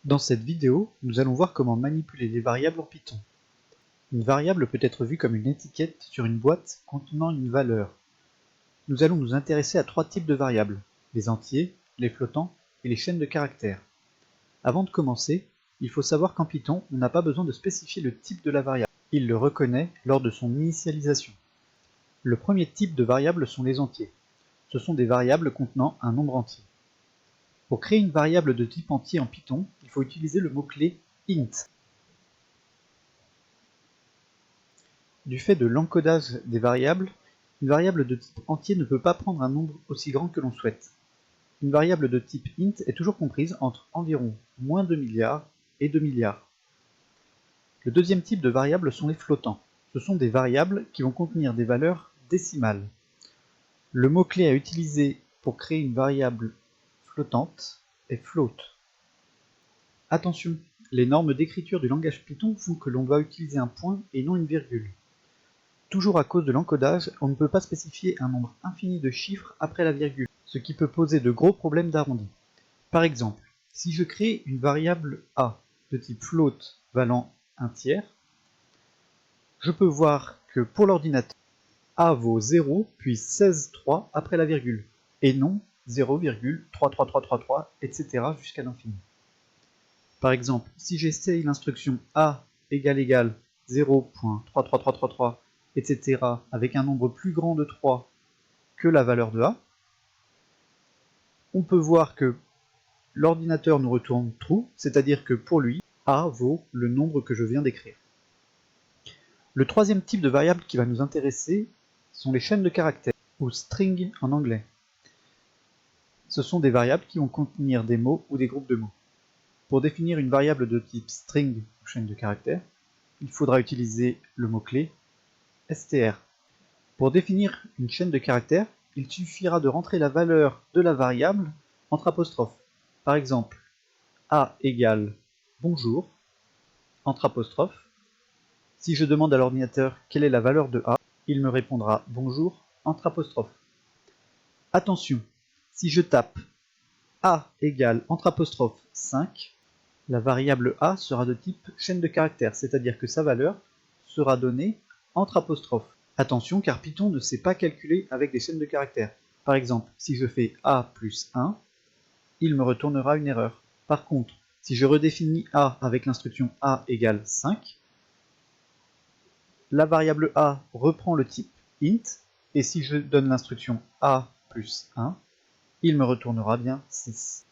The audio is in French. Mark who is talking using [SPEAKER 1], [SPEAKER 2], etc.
[SPEAKER 1] Dans cette vidéo, nous allons voir comment manipuler les variables en Python. Une variable peut être vue comme une étiquette sur une boîte contenant une valeur. Nous allons nous intéresser à trois types de variables, les entiers, les flottants et les chaînes de caractères. Avant de commencer, il faut savoir qu'en Python, on n'a pas besoin de spécifier le type de la variable. Il le reconnaît lors de son initialisation. Le premier type de variable sont les entiers. Ce sont des variables contenant un nombre entier. Pour créer une variable de type entier en Python, il faut utiliser le mot-clé int. Du fait de l'encodage des variables, une variable de type entier ne peut pas prendre un nombre aussi grand que l'on souhaite. Une variable de type int est toujours comprise entre environ -2 milliards et 2 milliards. Le deuxième type de variables sont les flottants. Ce sont des variables qui vont contenir des valeurs décimales. Le mot-clé à utiliser pour créer une variable flottante est float. Attention, les normes d'écriture du langage Python font que l'on doit utiliser un point et non une virgule. Toujours à cause de l'encodage, on ne peut pas spécifier un nombre infini de chiffres après la virgule, ce qui peut poser de gros problèmes d'arrondi. Par exemple, si je crée une variable a de type float valant 1 tiers, je peux voir que pour l'ordinateur, a vaut 0 puis 16,3 après la virgule, et non 0,33333, etc. jusqu'à l'infini. Par exemple, si j'essaye l'instruction a égale 0.33333, etc. avec un nombre plus grand de 3 que la valeur de a, on peut voir que l'ordinateur nous retourne true, c'est-à-dire que pour lui, a vaut le nombre que je viens d'écrire. Le troisième type de variable qui va nous intéresser sont les chaînes de caractères, ou string en anglais. Ce sont des variables qui vont contenir des mots ou des groupes de mots. Pour définir une variable de type string ou chaîne de caractères, il faudra utiliser le mot-clé str. Pour définir une chaîne de caractères, il suffira de rentrer la valeur de la variable entre apostrophes. Par exemple, a égale bonjour, entre apostrophes. Si je demande à l'ordinateur quelle est la valeur de a, il me répondra bonjour, entre apostrophes. Attention, si je tape a égale entre apostrophes 5, la variable a sera de type chaîne de caractères, c'est-à-dire que sa valeur sera donnée entre apostrophes. Attention, car Python ne sait pas calculer avec des chaînes de caractères. Par exemple, si je fais a plus 1, il me retournera une erreur. Par contre, si je redéfinis a avec l'instruction a égale 5, la variable a reprend le type int, et si je donne l'instruction a plus 1, il me retournera bien 6.